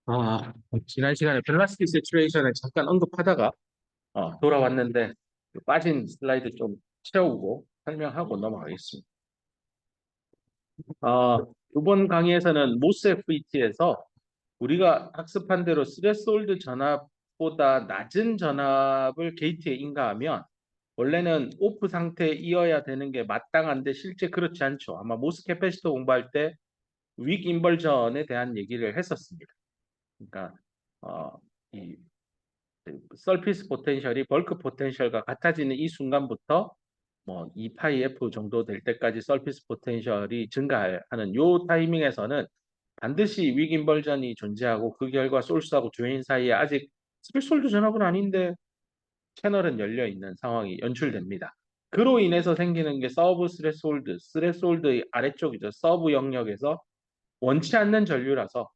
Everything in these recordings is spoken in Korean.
아, 지난 시간에 벨라스티 세츄레이션을 잠깐 언급하다가 돌아왔는데 그 빠진 슬라이드 좀 채우고 설명하고 넘어가겠습니다. 이번 강의에서는 모스FET에서 우리가 학습한 대로 스레스홀드 전압보다 낮은 전압을 게이트에 인가하면 원래는 오프 상태에 이어야 되는 게 마땅한데 실제 그렇지 않죠. 아마 모스 캐패시터 공부할 때 윅 인벌전에 대한 얘기를 했었습니다. 그러니까 어, 이 서피스 포텐셜이 벌크 포텐셜과 같아지는 이 순간부터 뭐 2파이 f 정도 될 때까지 서피스 포텐셜이 증가하는 요 타이밍에서는 반드시 윅 인벌전이 존재하고 그 결과 소스하고 드레인 사이에 아직 스레스홀드 전압은 아닌데 채널은 열려 있는 상황이 연출됩니다. 그로 인해서 생기는 게 서브 스레스홀드, 스레스홀드의 아래쪽이죠. 서브 영역에서 원치 않는 전류라서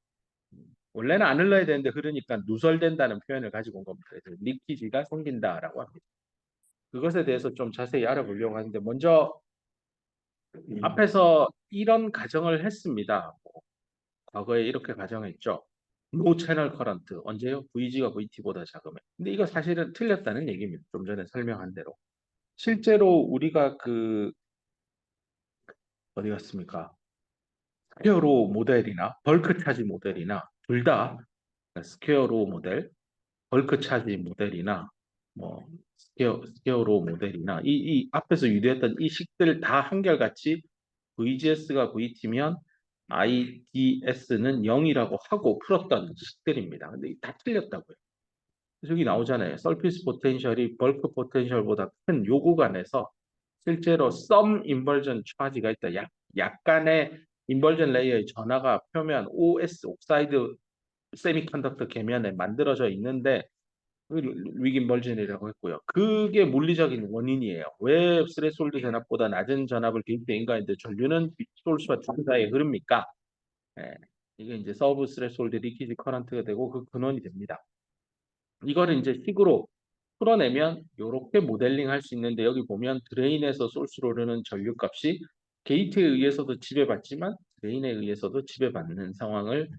원래는 안 흘러야 되는데 흐르니까 누설된다는 표현을 가지고 온 겁니다. 그래서 리키지가 생긴다라고 합니다. 그것에 대해서 좀 자세히 알아보려고 하는데 먼저 앞에서 이런 가정을 했습니다. 과거에 이렇게 가정했죠. 노 채널 커런트 언제요? VG가 VT보다 작으면. 근데 이거 사실은 틀렸다는 얘기입니다. 좀 전에 설명한 대로. 실제로 우리가 그 어디 갔습니까? 스퀘어로 모델이나 벌크 차지 모델이나 둘 다 스퀘어로 모델 벌크 차지 모델이나 뭐 스퀘어로 모델이나 이 앞에서 유도했던 이 식들 다 한결같이 VGS가 VT면 IDS는 0이라고 하고 풀었던 식들입니다. 근데 다 틀렸다고요. 여기 나오잖아요. 서피스 포텐셜이 벌크 포텐셜보다 큰 요 구간에서 실제로 some inversion charge가 있다. 약간의 인벌전 레이어의 전하가 표면 OS 옥사이드 세미컨덕터 계면에 만들어져 있는데 위긴벌전이라고 했고요. 그게 물리적인 원인이에요. 왜 스레스홀드 전압보다 낮은 전압을 개입대 인가인데 전류는 소스와 주기 사이에 흐릅니까? 예, 이게 이제 서브 스레스홀드 리키지 커런트가 되고 그 근원이 됩니다. 이거를 이제 식으로 풀어내면 이렇게 모델링 할 수 있는데 여기 보면 드레인에서 소스로 흐르는 전류값이 게이트에 의해서도 지배받지만 드레인에 의해서도 지배받는 상황을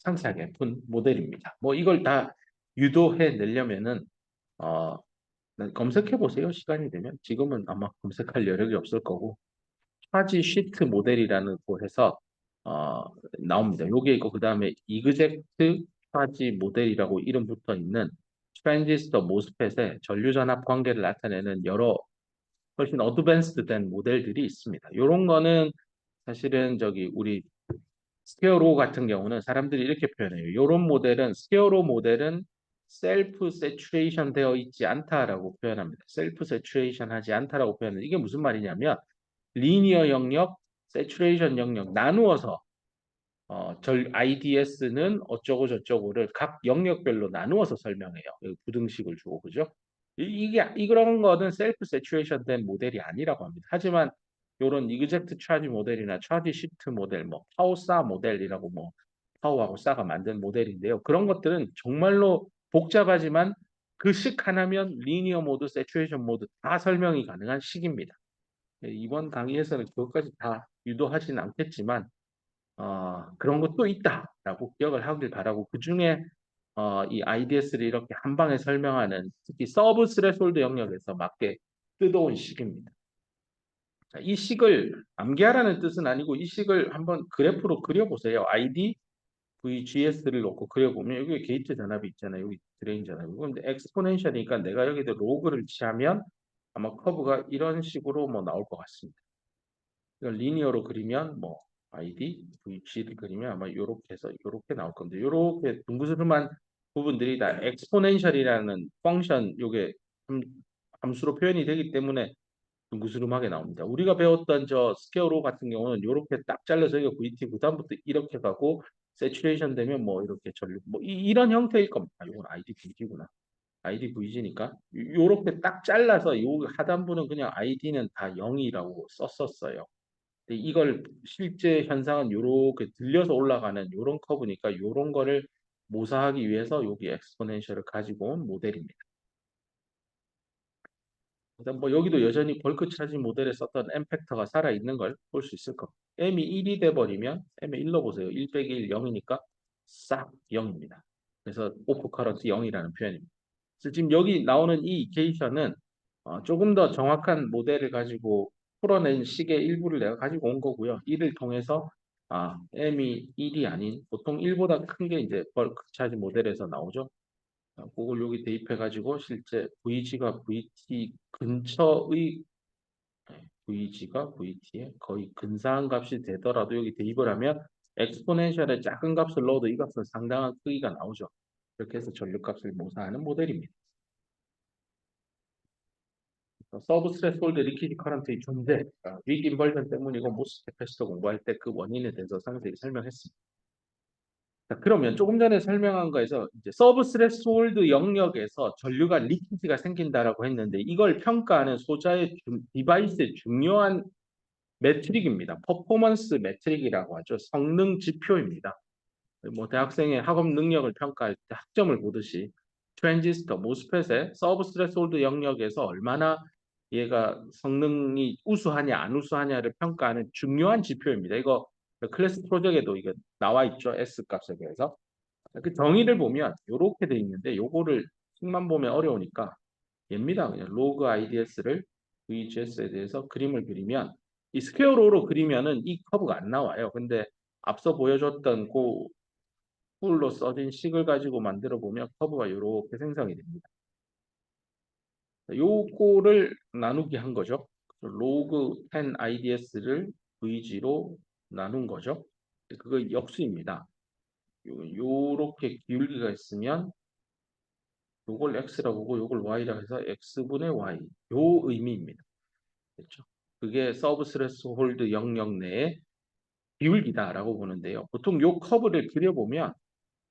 상세하게 푼 모델입니다. 뭐 이걸 다 유도해 내려면은 어, 검색해 보세요. 시간이 되면. 지금은 아마 검색할 여력이 없을 거고. 차지 시트 모델이라는 곳에서 어, 나옵니다. 요게 있고 그다음에 이그젝트 차지 모델이라고 이름 붙어 있는 트랜지스터 모스펫의 전류 전압 관계를 나타내는 여러 훨씬 어드밴스드 된 모델들이 있습니다. 요런 거는 사실은 저기 우리 스퀘어로 같은 경우는 사람들이 이렇게 표현해요. 이런 모델은 스퀘어로 모델은 셀프 세츄레이션 되어 있지 않다라고 표현합니다. 셀프 세츄레이션 하지 않다라고 표현은 이게 무슨 말이냐면 리니어 영역, 세츄레이션 영역 나누어서 IDS는 어쩌고 저쩌고를 각 영역별로 나누어서 설명해요. 부등식을 주고 그죠? 이런 거는 셀프 세츄레이션 된 모델이 아니라고 합니다. 하지만 요런 이그젝트 차지 모델이나 차지 시트 모델, 뭐 파워싸 모델이라고 뭐 파워하고 싸가 만든 모델인데요. 그런 것들은 정말로 복잡하지만 그 식 하나면 리니어 모드, 세츄레이션 모드 다 설명이 가능한 식입니다. 이번 강의에서는 그것까지 다 유도하지는 않겠지만 그런 것도 있다라고 기억을 하길 바라고 그중에 이 IDS를 이렇게 한 방에 설명하는 특히 서브 스레솔드 영역에서 맞게 뜯어온 식입니다. 자, 이 식을 암기하라는 뜻은 아니고 이 식을 한번 그래프로 그려보세요. ID, VGS를 놓고 그려보면 여기 게이트 전압이 있잖아요. 여기 드레인 전압이. 근데 엑스포넨셜이니까 내가 여기다 로그를 취하면 아마 커브가 이런 식으로 뭐 나올 것 같습니다. 이걸 리니어로 그리면 뭐 ID, VG를 그리면 아마 이렇게 해서 이렇게 나올 건데 이렇게 둥그스름한 부분들이 다 엑스포넨셜이라는 펑션 요게 함수로 표현이 되기 때문에 둥그스름하게 나옵니다. 우리가 배웠던 저 스퀘어로 같은 경우는 이렇게 딱 잘라서 이거 VT 그다음부터 이렇게 가고 세츄레이션 되면 뭐 이렇게 전류 뭐 이런 형태일 겁니다. 이건 ID VG구나. ID VG니까 요렇게 딱 잘라서 요 하단부는 그냥 ID는 다 0이라고 썼었어요. 이걸 실제 현상은 이렇게 들려서 올라가는 이런 커브니까 이런 거를 모사하기 위해서 여기 엑스포넨셜을 가지고 온 모델입니다. 일단 뭐 여기도 여전히 벌크 차지 모델에 썼던 M 팩터가 살아 있는 걸 볼 수 있을 겁니다. M이 1이 돼 버리면 M의 1로 보세요. 1 빼기 1 0이니까 싹 0입니다. 그래서 오프 커런트 0이라는 표현입니다. 그래서 지금 여기 나오는 이 이케이션은 조금 더 정확한 모델을 가지고 풀어낸 식의 일부를 내가 가지고 온 거고요. 이를 통해서 m이 1이 아닌 보통 1보다 큰 게 이제 벌크 차지 모델에서 나오죠. 그걸 여기 대입해 가지고 실제 VG가 VT 근처의 VG가 VT에 거의 근사한 값이 되더라도 여기 대입을 하면 엑스포넨셜의 작은 값을 넣어도 이 값은 상당한 크기가 나오죠. 이렇게 해서 전류값을 모사하는 모델입니다. 서브 스레스홀드 리퀴드 커런트의 존재, 윅 인벌전 때문이고 모스 캐패시터 공부할 때 그 원인에 대해서 상세히 설명했습니다. 자, 그러면 조금 전에 설명한 거에서 이제 서브 스레스홀드 영역에서 전류가 리퀴드가 생긴다라고 했는데 이걸 평가하는 소자의 디바이스의 중요한 매트릭입니다. 퍼포먼스 매트릭이라고 하죠. 성능 지표입니다. 뭐 대학생의 학업 능력을 평가할 때 학점을 보듯이 트랜지스터, 모스펫의 서브 스레스홀드 영역에서 얼마나 얘가 성능이 우수하냐 안 우수하냐를 평가하는 중요한 지표입니다. 이거 클래스 프로젝트에도 이게 나와 있죠. S 값에 대해서. 그 정의를 보면 이렇게 돼 있는데 요거를 식만 보면 어려우니까 얘입니다. 그냥 로그 IDS를 VGS에 대해서 그림을 그리면 이 스퀘어로로 그리면은 이 커브가 안 나와요. 근데 앞서 보여줬던 그 툴로 써진 식을 가지고 만들어 보면 커브가 이렇게 생성이 됩니다. 요거를 나누기 한 거죠. 로그 10 IDS를 VG로 나눈 거죠. 그거 역수입니다. 요렇게 기울기가 있으면 요걸 X라고 보고 요걸 Y라고 해서 X분의 Y 요 의미입니다. 됐죠? 그게 서브 스레스홀드 영역 내의 기울기다라고 보는데요. 보통 요 커브를 그려보면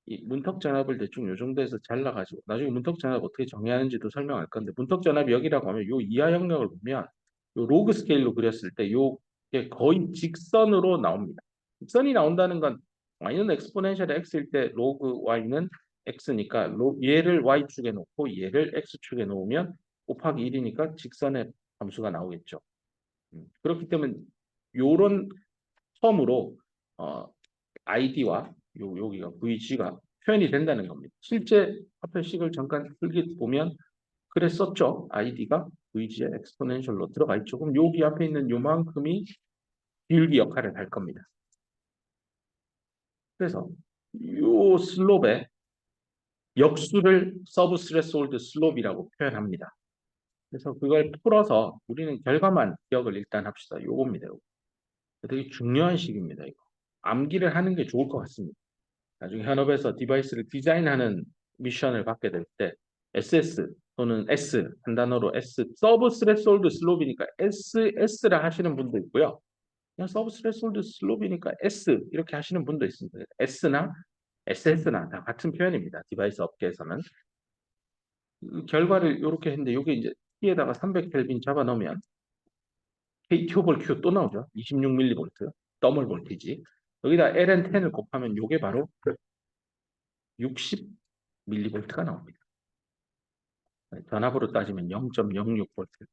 이 문턱 전압을 대충 요 정도에서 잘라가지고 나중에 문턱 전압 어떻게 정의하는지도 설명할 건데 문턱 전압이 여기라고 하면 요 이하 영역을 보면 요 로그 스케일로 그렸을 때 요게 거의 직선으로 나옵니다. 직선이 나온다는 건 y는 엑스포넨셜 x일 때 로그 y는 x니까 얘를 y축에 놓고 얘를 x축에 놓으면 곱하기 1이니까 직선의 함수가 나오겠죠. 그렇기 때문에 요런 텀으로 ID와 여기가 VG가 표현이 된다는 겁니다. 실제 화폐 식을 잠깐 풀기 보면 그랬었죠. ID가 VG의 엑스포넨셜로 들어가 있죠. 그럼 여기 앞에 있는 요만큼이 기울기 역할을 할 겁니다. 그래서 요 슬롭의 역수를 서브 스레스홀드 슬롭이라고 표현합니다. 그래서 그걸 풀어서 우리는 결과만 기억을 일단 합시다. 요겁니다. 요거. 되게 중요한 식입니다. 이거. 암기를 하는 게 좋을 것 같습니다. 나중에 현업에서 디바이스를 디자인하는 미션을 받게 될 때 SS 또는 S 한 단어로 S 서브 스레스홀드 슬롭이니까 SS라 하시는 분도 있고요. 그냥 서브 스레스홀드 슬롭이니까 S 이렇게 하시는 분도 있습니다. S나 SS나 다 같은 표현입니다. 디바이스 업계에서는 결과를 이렇게 했는데 이게 이제 T에다가 300켈빈 잡아 넣으면 KT 오버 Q 또 나오죠. 26mV 더멀 볼티지. 여기다 LN10을 곱하면 이게 바로 60mV가 나옵니다. 전압으로 따지면 0.06V.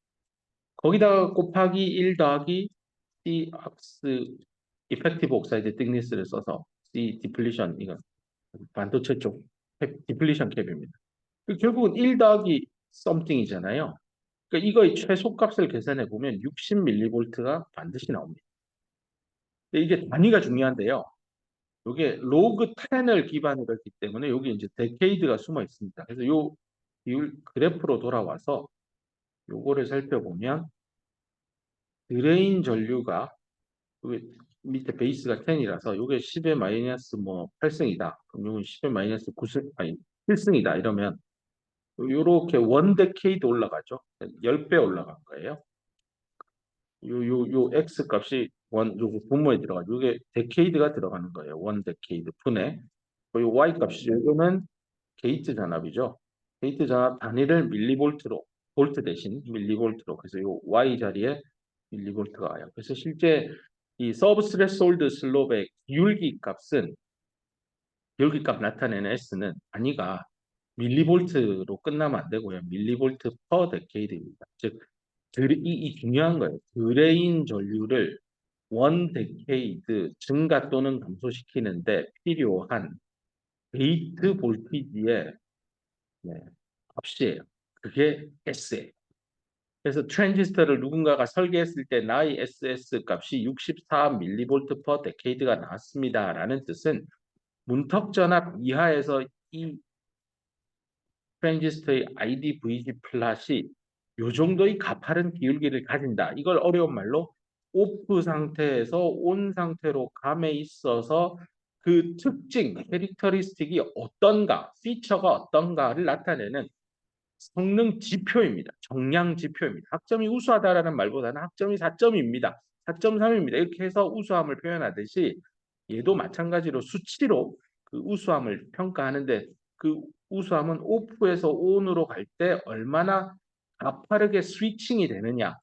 거기다가 곱하기 1 더하기 C 악스 이펙티브 옥사이드 틱니스를 써서 C 디플리션 이거 반도체 쪽 디플리션 캡입니다. 결국은 1 더하기 썸띵이잖아요. 그러니까 이거의 최소값을 계산해 보면 60mV가 반드시 나옵니다. 근데 이게 단위가 중요한데요. 이게 로그 10을 기반으로 했기 때문에 여기 이제 데케이드가 숨어 있습니다. 그래서 요 비율 그래프로 돌아와서 요거를 살펴보면 드레인 전류가 여기 밑에 베이스가 10이라서 요게 10의 마이너스 뭐 8승이다. 그럼 요건 10의 마이너스 9승 아니 1승이다. 이러면 요렇게 원 데케이드 올라가죠. 10배 올라간 거예요. 요 X 값이 요 분모에 들어가죠. 이게 데케이드가 들어가는 거예요. 원 데케이드 분에. 요 Y 값이 요거는 게이트 전압이죠. 게이트 전압 단위를 밀리볼트로 볼트 대신 밀리볼트로 그래서 요 Y 자리에 밀리볼트가 와요. 그래서 실제 이 서브 스레스홀드 슬롭의 기울기 값은 기울기 값 나타내는 S는 단위가 밀리볼트로 끝나면 안 되고요. 밀리볼트 퍼 데케이드입니다. 즉 이 중요한 거예요. 드레인 전류를 원 데케이드 증가 또는 감소시키는데 필요한 게이트 볼티지의 네, 값이에요. 그게 S예요. 그래서 트랜지스터를 누군가가 설계했을 때 나의 SS 값이 64mV per decade가 나왔습니다라는 뜻은 문턱전압 이하에서 이 트랜지스터의 IDVG 플랫이 요 정도의 가파른 기울기를 가진다. 이걸 어려운 말로 오프 상태에서 온 상태로 감에 있어서 그 특징, 캐릭터리스틱이 어떤가, 피처가 어떤가를 나타내는 성능 지표입니다. 정량 지표입니다. 학점이 우수하다라는 말보다는 학점이 4점입니다. 4.3입니다. 이렇게 해서 우수함을 표현하듯이 얘도 마찬가지로 수치로 그 우수함을 평가하는데 그 우수함은 오프에서 온으로 갈 때 얼마나 가파르게 스위칭이 되느냐.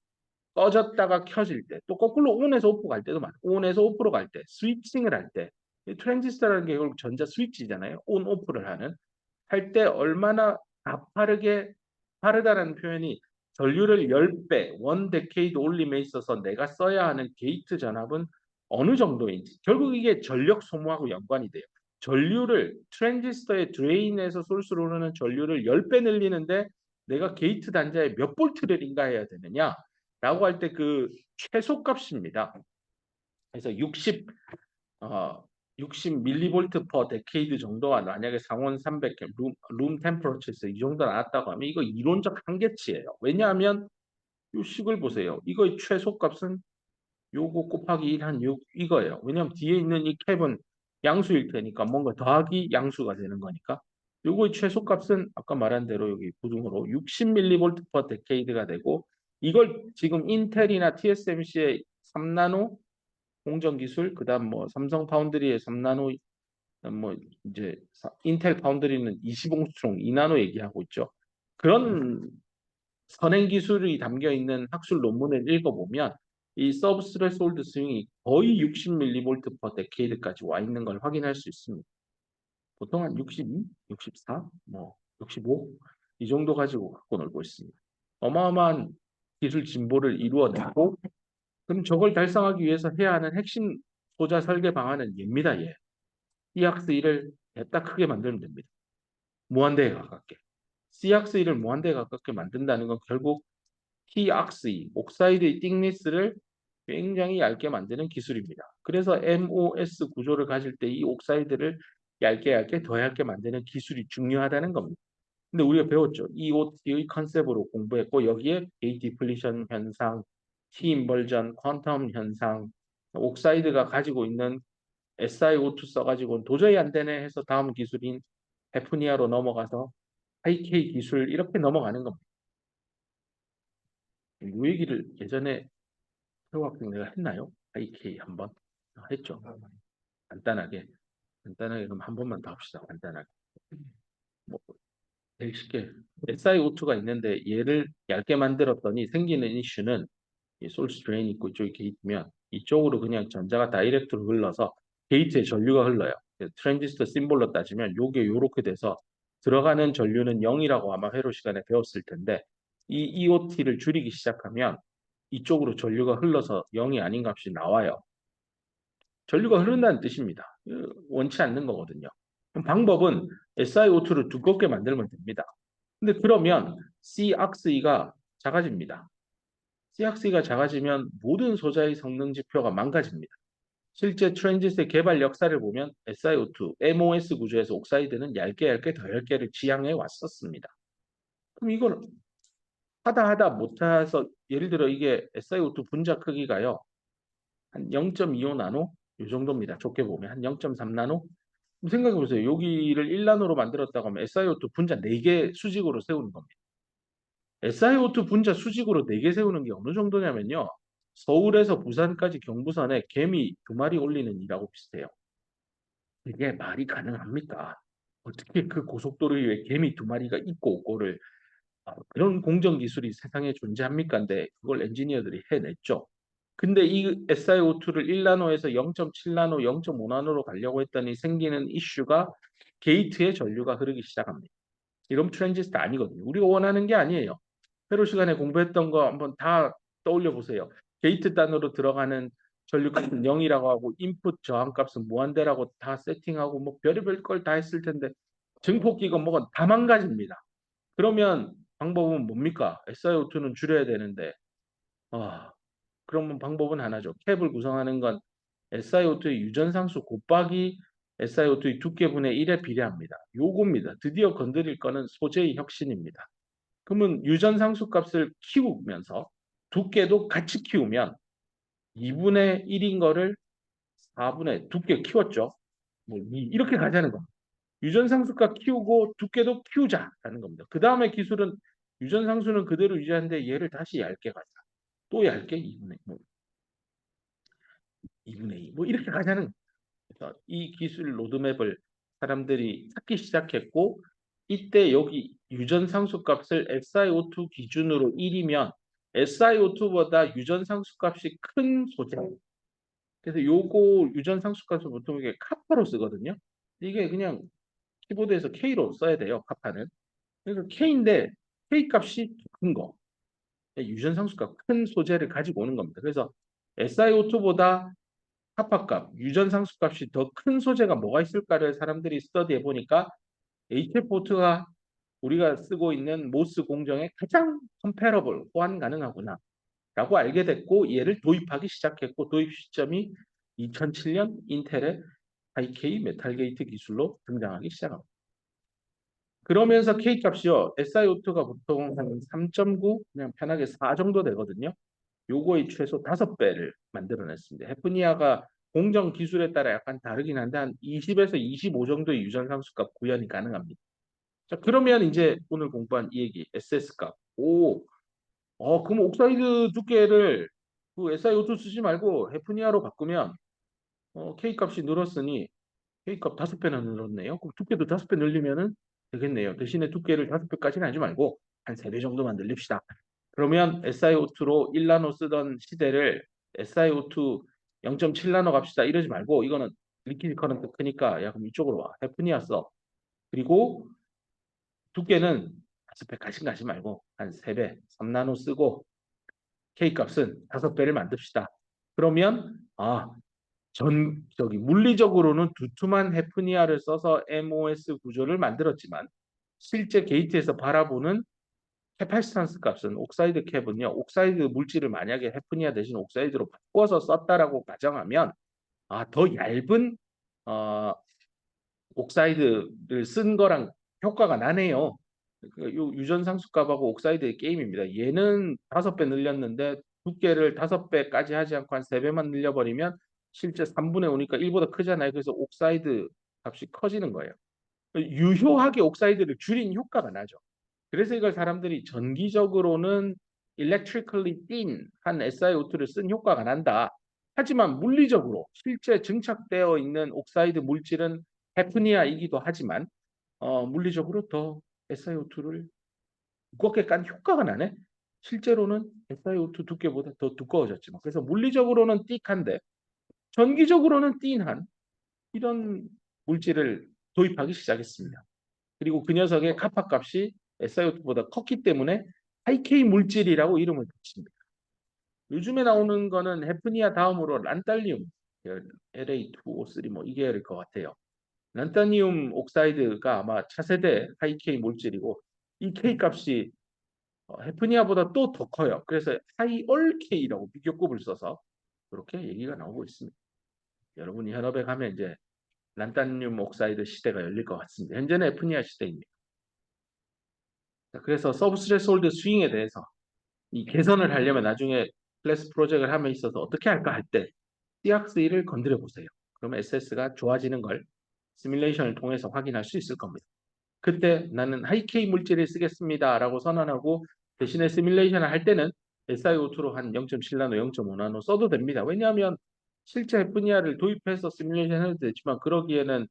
꺼졌다가 켜질 때, 또 거꾸로 온에서 오프 갈 때도 많아요. 온에서 오프로 갈 때, 스위칭을 할 때, 트랜지스터라는 게 결국 전자 스위치잖아요. 온 오프를 하는. 할 때 얼마나 가파르게 빠르다라는 표현이 전류를 10배, 원 데케이드 올림에 있어서 내가 써야 하는 게이트 전압은 어느 정도인지. 결국 이게 전력 소모하고 연관이 돼요. 전류를 트랜지스터의 드레인에서 소스로 오르는 전류를 10배 늘리는데 내가 게이트 단자에 몇 볼트를 인가해야 되느냐? 라고 할 때 그 최소값입니다. 그래서 60 밀리볼트 퍼 데케이드 정도가 만약에 상온 300 룸 템퍼러처에서 이 정도 나왔다고 하면 이거 이론적 한계치예요. 왜냐하면 이 식을 보세요. 이거의 최소값은 요거 곱하기 1 한 6 이거예요. 왜냐하면 뒤에 있는 이 캡은 양수일 테니까 뭔가 더하기 양수가 되는 거니까 요거의 최소값은 아까 말한 대로 여기 부등으로 60 밀리볼트 퍼 데케이드가 되고 이걸 지금 인텔이나 TSMC의 3나노 공정 기술, 그다음 뭐 삼성 파운드리의 3나노, 뭐 이제 인텔 파운드리는 20옹스트롱 2나노 얘기하고 있죠. 그런 선행 기술이 담겨 있는 학술 논문을 읽어보면 이 서브스레솔드 스윙이 거의 60mV per decade까지 와 있는 걸 확인할 수 있습니다. 보통 한 62, 64, 뭐 65 이 정도 가지고 갖고 놀고 있습니다. 어마어마한 기술 진보를 이루어내고 그럼 저걸 달성하기 위해서 해야 하는 핵심 소자 설계 방안은 얘입니다. 얘. E악스1을 냅다 크게 만들면 됩니다. 무한대에 가깝게. C악스1을 무한대에 가깝게 만든다는 건 결국 T악스2, 옥사이드의 띵니스를 굉장히 얇게 만드는 기술입니다. 그래서 MOS 구조를 가질 때 이 옥사이드를 얇게 더 얇게 만드는 기술이 중요하다는 겁니다. 근데 우리가 배웠죠. EOT의 컨셉으로 공부했고 여기에 게이트 디플리션 현상, T 인벌전, 퀀텀 현상, 옥사이드가 가지고 있는 SiO2 써가지고 도저히 안 되네 해서 다음 기술인 헤프니아로 넘어가서 IK 기술 이렇게 넘어가는 겁니다. 이 얘기를 예전에 태호학생 내가 했나요? IK 한번 했죠. 간단하게 그럼 한 번만 더 합시다. 간단하게. 뭐 제일 쉽게 SiO2가 있는데 얘를 얇게 만들었더니 생기는 이슈는 이 소스 드레인 있고 이쪽에 게이트면 이쪽으로 그냥 전자가 다이렉트로 흘러서 게이트에 전류가 흘러요. 트랜지스터 심볼로 따지면 요게 요렇게 돼서 들어가는 전류는 0이라고 아마 회로 시간에 배웠을 텐데 이 EOT를 줄이기 시작하면 이쪽으로 전류가 흘러서 0이 아닌 값이 나와요. 전류가 흐른다는 뜻입니다. 원치 않는 거거든요. 그럼 방법은 SiO2를 두껍게 만들면 됩니다. 근데 그러면 C악스이가 작아집니다. C악스이가 작아지면 모든 소자의 성능 지표가 망가집니다. 실제 트랜지스의 개발 역사를 보면 SiO2, MOS 구조에서 옥사이드는 얇게 더 얇게를 지향해 왔었습니다. 그럼 이걸 하다 못해서 예를 들어 이게 SiO2 분자 크기가요. 한 0.25 나노 이 정도입니다. 좋게 보면 한 0.3 나노. 생각해 보세요. 여기를 1나노로 만들었다고 하면 SiO2 분자 4개 수직으로 세우는 겁니다. SiO2 분자 수직으로 4개 세우는 게 어느 정도냐면요. 서울에서 부산까지 경부선에 개미 2마리 올리는 일하고 비슷해요. 이게 말이 가능합니까? 어떻게 그 고속도로 위에 개미 2마리가 있고 없고를 그런 공정 기술이 세상에 존재합니까? 근데 그걸 엔지니어들이 해냈죠. 근데 이 SiO2를 1나노에서 0.7나노, 0.5나노로 가려고 했더니 생기는 이슈가 게이트에 전류가 흐르기 시작합니다. 이런 트랜지스터 아니거든요. 우리가 원하는 게 아니에요. 회로 시간에 공부했던 거 한번 다 떠올려 보세요. 게이트 단으로 들어가는 전류값은 0이라고 하고 인풋 저항값은 무한대라고 다 세팅하고 뭐 별의별 걸 다 했을 텐데 증폭기가 뭐가 다 망가집니다. 그러면 방법은 뭡니까? SiO2는 줄여야 되는데 그러면 방법은 하나죠. 캡을 구성하는 건 SiO2의 유전상수 곱하기 SiO2의 두께분의 1에 비례합니다. 요겁니다. 드디어 건드릴 거는 소재의 혁신입니다. 그러면 유전상수 값을 키우면서 두께도 같이 키우면 2분의 1인 거를 4분의 두께 키웠죠. 뭐 이렇게 가자는 겁니다. 유전상수값 키우고 두께도 키우자라는 겁니다. 그 다음에 기술은 유전상수는 그대로 유지하는데 얘를 다시 얇게 가자. 또 얇게 2분의 2. 뭐 이렇게 가자는 겁니다. 그래서 이 기술 로드맵을 사람들이 찾기 시작했고 이때 여기 유전상수 값을 SiO2 기준으로 1이면 SiO2보다 유전상수 값이 큰 소재. 그래서 요거 유전상수 값을 보통 이게 카파로 쓰거든요. 이게 그냥 키보드에서 K로 써야 돼요. 카파는. 그래서 K인데 K 값이 큰 거. 유전상수가 큰 소재를 가지고 오는 겁니다. 그래서 SiO2보다 카파값, 유전상수값이 더 큰 소재가 뭐가 있을까를 사람들이 스터디해 보니까 HF4가 우리가 쓰고 있는 모스 공정에 가장 컴패러블, 호환 가능하구나 라고 알게 됐고 얘를 도입하기 시작했고 도입 시점이 2007년 인텔의 하이K 메탈 게이트 기술로 등장하기 시작합니다. 그러면서 K값이요. SiO2가 보통 한 3.9, 그냥 편하게 4 정도 되거든요. 요거의 최소 5배를 만들어냈습니다. 헤프니아가 공정 기술에 따라 약간 다르긴 한데 한 20에서 25 정도의 유전상수값 구현이 가능합니다. 자, 그러면 이제 오늘 공부한 이 얘기, SS값. 그럼 옥사이드 두께를 그 SiO2 쓰지 말고 헤프니아로 바꾸면 K값이 늘었으니 K값 5배나 늘었네요. 그럼 두께도 5배 늘리면은 되겠네요. 대신에 두께를 5배까지는 하지 말고 한 3배 정도만 늘립시다. 그러면 SiO2로 1나노 쓰던 시대를 SiO2 0.7나노 갑시다. 이러지 말고 이거는 리퀴드 커런트 크니까 야 그럼 이쪽으로 와. 헤프니아 써. 그리고 두께는 5배까지 가지 말고 한 3배, 3나노 쓰고 K값은 5배를 만듭시다. 그러면 저기 물리적으로는 두툼한 헤프니아를 써서 MOS 구조를 만들었지만 실제 게이트에서 바라보는 캐파시탄스 값은 옥사이드 캡은요. 옥사이드 물질을 만약에 헤프니아 대신 옥사이드로 바꿔서 썼다라고 가정하면 더 얇은 어, 옥사이드를 쓴 거랑 효과가 나네요. 요 유전상수값하고 옥사이드의 게임입니다. 얘는 5배 늘렸는데 두께를 5배까지 하지 않고 한 3배만 늘려버리면 실제 3분의 5니까 1보다 크잖아요. 그래서 옥사이드 값이 커지는 거예요. 유효하게 옥사이드를 줄인 효과가 나죠. 그래서 이걸 사람들이 전기적으로는 electrically thin 한 SiO2를 쓴 효과가 난다. 하지만 물리적으로 실제 증착되어 있는 옥사이드 물질은 헤프니아이기도 하지만 물리적으로 더 SiO2를 두껍게 깐 효과가 나네. 실제로는 SiO2 두께보다 더 두꺼워졌지만 그래서 물리적으로는 띡한데 전기적으로는 띵한 이런 물질을 도입하기 시작했습니다. 그리고 그 녀석의 카파 값이 SiO2보다 컸기 때문에 하이K 물질이라고 이름을 붙입니다. 요즘에 나오는 거는 헤프니아 다음으로 란탈리움, LA2O3 뭐 이 계열일 것 같아요. 란탈리움 옥사이드가 아마 차세대 하이K 물질이고 이 K 값이 헤프니아보다 또 더 커요. 그래서 하이올 K라고 비교급을 써서 그렇게 얘기가 나오고 있습니다. 여러분이 현업에 가면 이제 란탈륨 옥사이드 시대가 열릴 것 같습니다. 현재는 헤프니아 시대입니다. 그래서 서브스트레스홀드 스윙에 대해서 이 개선을 하려면 나중에 클래스 프로젝트를 함에 있어서 어떻게 할까 할 때 CX1을 건드려 보세요. 그러면 SS가 좋아지는 걸 시뮬레이션을 통해서 확인할 수 있을 겁니다. 그때 나는 하이K 물질을 쓰겠습니다라고 선언하고 대신에 시뮬레이션을 할 때는 SiO2로 한 0.7나노, 0.5나노 써도 됩니다. 왜냐하면 실제 헤프니아를 도입해서 시뮬레이션 해도 되지만 그러기에는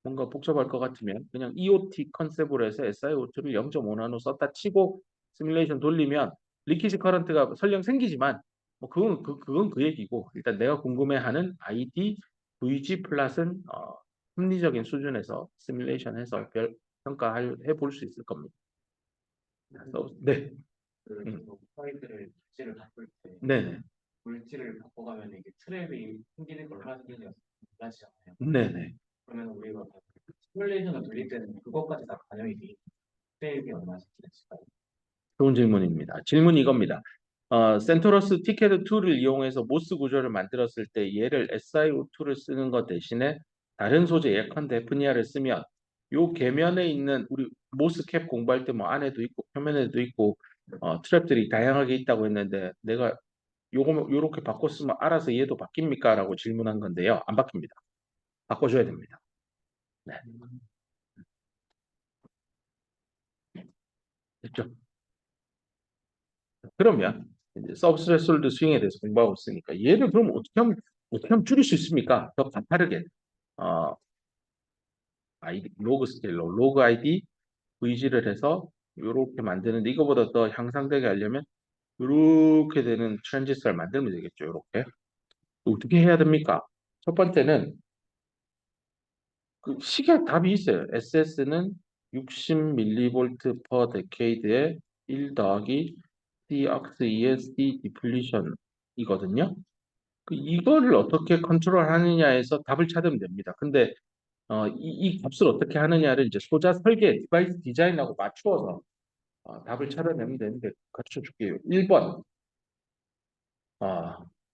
뭔가 복잡할 것 같으면 그냥 EOT 컨셉으로 해서 SiO2를 0.5나노 썼다 치고 시뮬레이션 돌리면 리퀴지 커런트가 설령 생기지만 뭐 그건 그 얘기고 일단 내가 궁금해하는 ID, VG 플랫은 합리적인 수준에서 시뮬레이션해서 평가해 볼 수 있을 겁니다. 네. 파일들을 를 바꿀 때 네네. 물질을 바꿔가면 이게 트랩이 생기는 걸 하나 생기는 달라지잖아요. 네네. 그러면 우리가 시뮬레이션을 돌릴 때는 그것까지 다 반영이 돼 있는 트랩이 얼마나 생기는지까요? 좋은 질문입니다. 질문이 이겁니다. 센토러스 티켓 2를 이용해서 모스 구조를 만들었을 때 얘를 SiO2를 쓰는 것 대신에 다른 소재 예컨대 헤프니아를 쓰면 요 계면에 있는 우리 모스 캡 공부할 때 뭐 안에도 있고 표면에도 있고 트랩들이 다양하게 있다고 했는데 내가 요거 요렇게 바꿨으면 알아서 얘도 바뀝니까? 라고 질문한 건데요. 안 바뀝니다. 바꿔줘야 됩니다. 네. 됐죠? 그러면 이제 서브스레솔드 스윙에 대해서 공부하고 있으니까 얘를 그럼 어떻게 하면 줄일 수 있습니까? 더 가파르게 어, 로그 스케일로 로그 아이디 VG를 해서 이렇게 만드는데 이거보다 더 향상되게 하려면 이렇게 되는 트랜지스터를 만들면 되겠죠. 이렇게 어떻게 해야 됩니까? 첫 번째는 그 시계 답이 있어요. SS는 60mV per decade에 1 더하기 Dx ESD 디플리션이거든요. 이거를 어떻게 컨트롤하느냐에서 답을 찾으면 됩니다. 근데 이 값을 어떻게 하느냐를 이제 소자 설계, 디바이스 디자인하고 맞추어서 답을 찾아내면 되는데 가르쳐 줄게요. 1번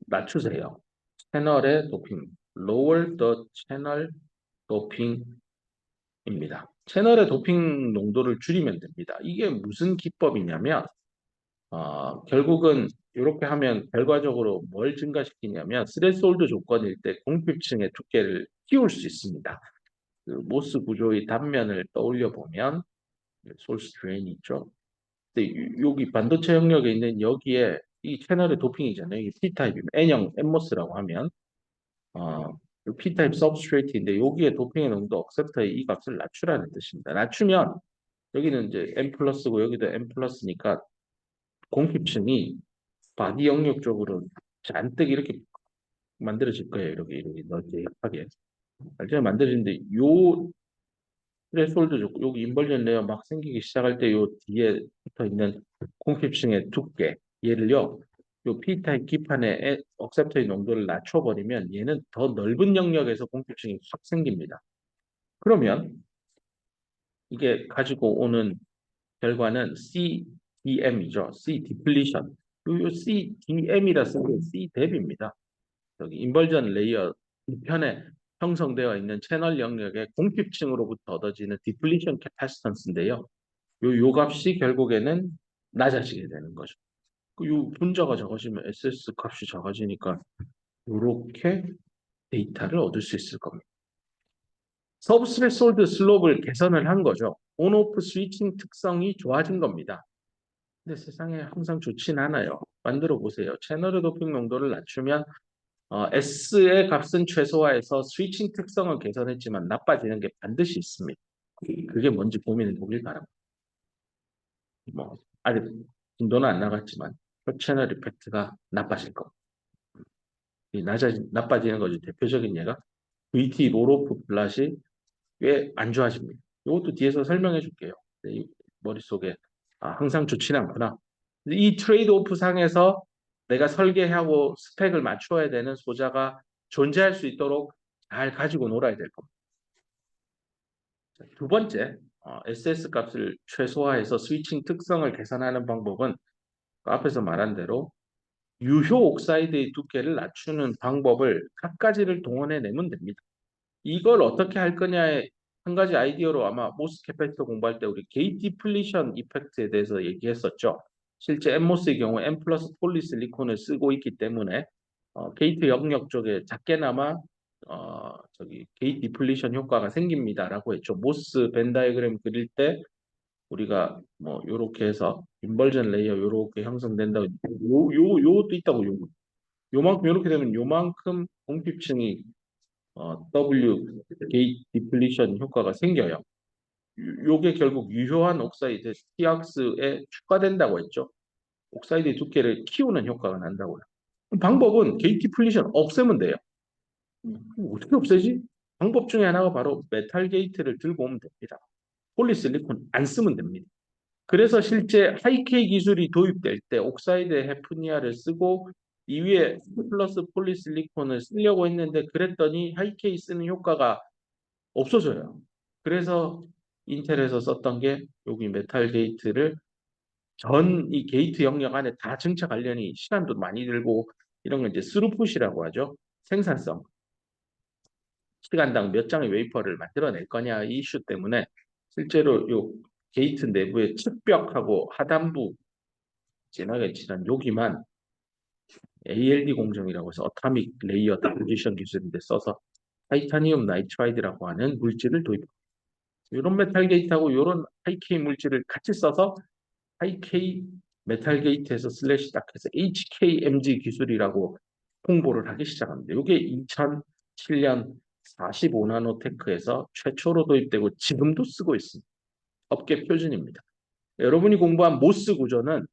낮추세요. 채널의 도핑, lower the channel doping입니다. 채널의 도핑 농도를 줄이면 됩니다. 이게 무슨 기법이냐면 결국은 이렇게 하면 결과적으로 뭘 증가시키냐면 스레스홀드 조건일 때 공필층의 두께를 키울 수 있습니다. 그 모스 구조의 단면을 떠올려 보면 소스 드레인이 있죠. 근데 여기 반도체 영역에 있는 여기에 이 채널의 도핑이잖아요. 이 P타입이면 N형 N모스라고 하면 어, P타입 서브스트레이트인데 여기에 도핑의 농도 억셉터의 이 값을 낮추라는 뜻입니다. 낮추면 여기는 이제 N 플러스고 여기도 N 플러스니까 공기층이 바디 영역 쪽으로 잔뜩 이렇게 만들어질 거예요. 이렇게 넓게 알죠? 만들어지는데 요 스레솔드 좋고 여기 인벌전 레이어 막 생기기 시작할 때 요 뒤에 붙어 있는 콘캡층의 두께 얘를요 요 P타입 기판의 억셉터의 농도를 낮춰버리면 얘는 더 넓은 영역에서 콘캡층이 확 생깁니다. 그러면 이게 가지고 오는 결과는 CDM이죠. C 디플리션. 요 CDM이라 쓴 게 CDEP입니다. 여기 인벌전 레이어 뒤편에 형성되어 있는 채널 영역의 공핍층으로부터 얻어지는 디플리션 캐파시턴스인데요. 요 값이 결국에는 낮아지게 되는 거죠. 요 분자가 작아지면 SS 값이 작아지니까 이렇게 데이터를 얻을 수 있을 겁니다. 서브스레솔드 슬롭을 개선을 한 거죠. 온오프 스위칭 특성이 좋아진 겁니다. 근데 세상에 항상 좋진 않아요. 만들어 보세요. 채널의 도핑 농도를 낮추면 S의 값은 최소화해서 스위칭 특성은 개선했지만 나빠지는 게 반드시 있습니다. 그게 뭔지 고민해 보길 바랍니다. 뭐 아직 진도는 안 나갔지만 채널 이펙트가 나빠질 겁니다. 나빠지는 거죠. 대표적인 예가 VT 롤오프 블라시 꽤 안 좋아집니다. 이것도 뒤에서 설명해 줄게요. 이 머릿속에 항상 좋지는 않구나. 이 트레이드 오프 상에서 내가 설계하고 스펙을 맞춰야 되는 소자가 존재할 수 있도록 잘 가지고 놀아야 될 겁니다. 두 번째, SS 값을 최소화해서 스위칭 특성을 개선하는 방법은 앞에서 말한 대로 유효 옥사이드의 두께를 낮추는 방법을 각 가지를 동원해 내면 됩니다. 이걸 어떻게 할 거냐에 한 가지 아이디어로 아마 모스 캐패시터 공부할 때 우리 게이트 디플리션 이펙트에 대해서 얘기했었죠. 실제 엠모스의 경우 M 플러스 폴리실리콘을 쓰고 있기 때문에 게이트 영역 쪽에 작게나마 게이트 디플리션 효과가 생깁니다라고 했죠. 모스 벤 다이어그램 그릴 때 우리가 뭐 요렇게 해서 인벌전 레이어 요렇게 형성된다고 요것도 있다고 요만큼 요렇게 되면 요만큼 공핍층이 W 게이트 디플리션 효과가 생겨요. 요게 결국 유효한 옥사이드 TOX에 추가된다고 했죠. 옥사이드 두께를 키우는 효과가 난다고요. 방법은 게이트 디플리션 없애면 돼요. 어떻게 없애지? 방법 중에 하나가 바로 메탈 게이트를 들고 오면 됩니다. 폴리실리콘 안 쓰면 됩니다. 그래서 실제 하이케이 기술이 도입될 때 옥사이드 헤프니아를 쓰고 이 위에 플러스 폴리실리콘을 쓰려고 했는데 그랬더니 하이케이 쓰는 효과가 없어져요. 그래서 인텔에서 썼던 게 여기 메탈 게이트를 전 이 게이트 영역 안에 다 증착하려니 시간도 많이 들고 이런 걸 이제 스루풋이라고 하죠. 생산성. 시간당 몇 장의 웨이퍼를 만들어낼 거냐 이 이슈 때문에 실제로 요 게이트 내부의 측벽하고 하단부 진하게 칠한 여기만 ALD 공정이라고 해서 어타믹 레이어 디포지션 기술인데 써서 타이타니움 나이트라이드라고 하는 물질을 도입합니다. 이런 메탈 게이트하고 이런 하이케이 물질을 같이 써서 하이케이 메탈 게이트에서 슬래시 딱 해서 HKMG 기술이라고 홍보를 하기 시작합니다. 이게 2007년 45나노테크에서 최초로 도입되고 지금도 쓰고 있습니다. 업계 표준입니다. 여러분이 공부한 모스 구조는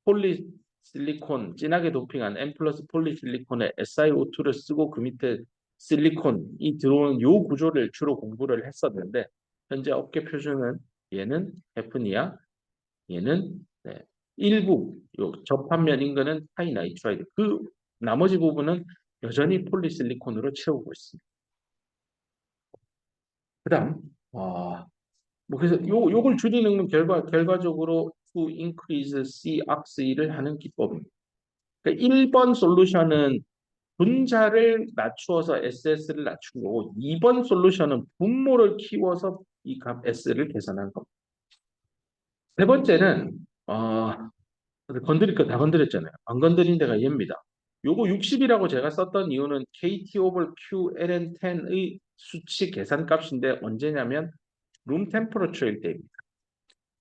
폴리실리콘 진하게 도핑한 N 플러스 폴리실리콘에 SiO2를 쓰고 그 밑에 실리콘이 들어오는 요 구조를 주로 공부를 했었는데 현재 업계 표준은 얘는 헤프니아, 얘는 네, 일부 요 접합면 인근은 하이나이트라이드 그 나머지 부분은 여전히 폴리실리콘으로 채우고 있습니다. 그다음 뭐 그래서 요걸 줄이는 건 결과적으로 to increase COX를 하는 기법입니다. 그러니까 1번 솔루션은 분자를 낮추어서 SS를 낮춘 거고 2번 솔루션은 분모를 키워서 이 값 S를 계산한 겁니다. 세 번째는 건드릴 거 다 건드렸잖아요. 안 건드린 데가 얘입니다. 요거 60이라고 제가 썼던 이유는 KT over Q ln10의 수치 계산값인데 언제냐면 룸 템퍼러처일 때입니다.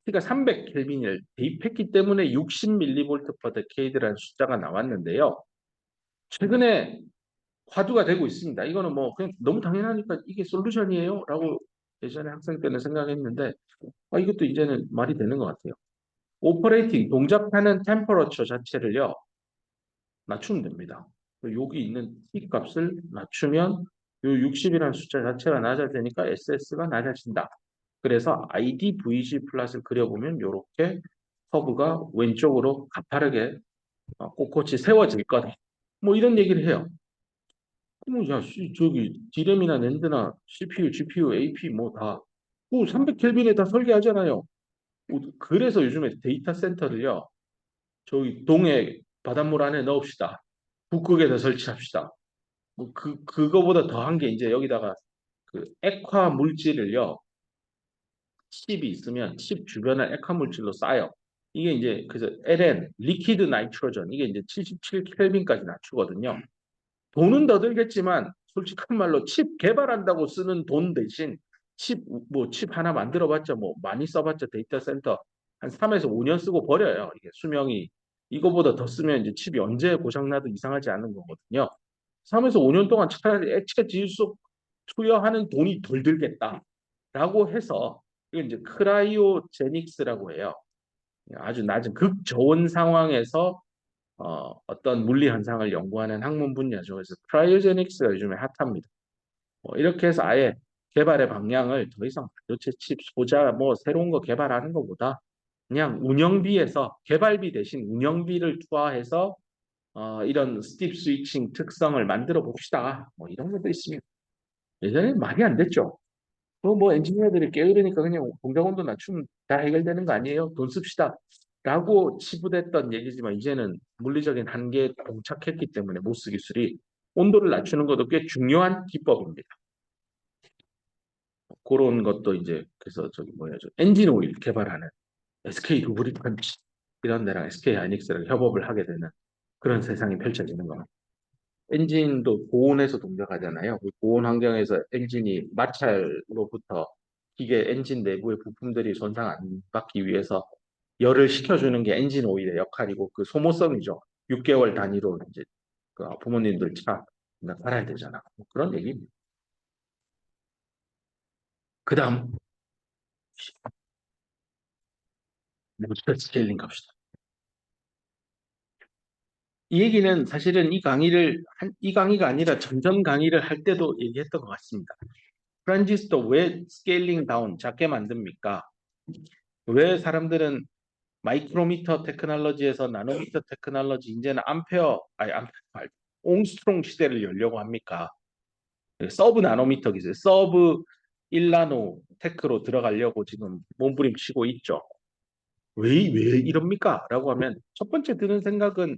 그러니까 300켈빈을 대입했기 때문에 60mV per decade라는 숫자가 나왔는데요. 최근에 화두가 되고 있습니다. 이거는 뭐 그냥 너무 당연하니까 이게 솔루션이에요? 라고 예전에 학생 때는 생각했는데 이것도 이제는 말이 되는 것 같아요. 오퍼레이팅, 동작하는 템퍼러처 자체를요. 낮추면 됩니다. 여기 있는 T 값을 낮추면 요 60이라는 숫자 자체가 낮아지니까 SS가 낮아진다. 그래서 IDVG 플랫을 그려보면 이렇게 커브가 왼쪽으로 가파르게 꼿꼿이 세워질 거다. 뭐 이런 얘기를 해요. 뭐 야, 저기 D램이나 낸드나 CPU, GPU, AP 뭐 다, 300켈빈에 다 설계하잖아요. 그래서 요즘에 데이터 센터를요, 저기 동해 바닷물 안에 넣읍시다. 북극에다 설치합시다. 뭐 그거보다 더한 게 이제 여기다가 그 액화 물질을요, 칩이 있으면 칩 주변을 액화 물질로 쌓여. 이게 이제 그래서 LN, 리퀴드 나이트로전 이게 이제 77켈빈까지 낮추거든요. 돈은 더 들겠지만 솔직한 말로 칩 개발한다고 쓰는 돈 대신 칩 하나 만들어봤자 뭐 많이 써봤자 데이터 센터 한 3에서 5년 쓰고 버려요. 이게 수명이 이거보다 더 쓰면 이제 칩이 언제 고장나도 이상하지 않은 거거든요. 3에서 5년 동안 차라리 액체 질소 투여하는 돈이 덜 들겠다라고 해서 이건 이제 크라이오제닉스라고 해요. 아주 낮은 극저온 상황에서 어떤 물리 현상을 연구하는 학문 분야죠. 그래서 크라이오제닉스가 요즘에 핫합니다. 이렇게 해서 아예 개발의 방향을 더 이상 반도체 칩 소자 뭐 새로운 거 개발하는 것보다 그냥 운영비에서 개발비 대신 운영비를 투하해서 이런 스팁 스위칭 특성을 만들어 봅시다. 뭐 이런 것도 있습니다. 예전에 말이 안 됐죠. 뭐 엔지니어들이 게으르니까 그냥 공장 온도 낮추면 다 해결되는 거 아니에요? 돈 씁시다. 라고 치부됐던 얘기지만 이제는 물리적인 한계에 봉착했기 때문에 모스 기술이 온도를 낮추는 것도 꽤 중요한 기법입니다. 그런 것도 이제 그래서 저기 뭐야죠 엔진 오일 개발하는 SK 루브리칸트 이런 데랑 SK 하이닉스랑 협업을 하게 되는 그런 세상이 펼쳐지는 겁니다. 엔진도 고온에서 동작하잖아요. 그 고온 환경에서 엔진이 마찰로부터 기계 엔진 내부의 부품들이 손상 안 받기 위해서 열을 식혀주는 게 엔진 오일의 역할이고 그 소모성이죠. 6개월 단위로 이제 그 부모님들 차 갈아야 되잖아. 뭐 그런 얘기입니다. 그다음 모두가 스케일링 갑시다. 이 얘기는 사실은 이 강의가 아니라 전전 강의를 할 때도 얘기했던 것 같습니다. 트랜지스터 왜 스케일링 다운 작게 만듭니까? 왜 사람들은 마이크로미터 테크놀로지에서 나노미터 테크놀로지 이제는 암페어 말고 옹스트롱 시대를 열려고 합니까? 서브 나노미터 기술, 서브 1나노 테크로 들어가려고 지금 몸부림치고 있죠. 왜 이럽니까? 라고 하면 첫 번째 드는 생각은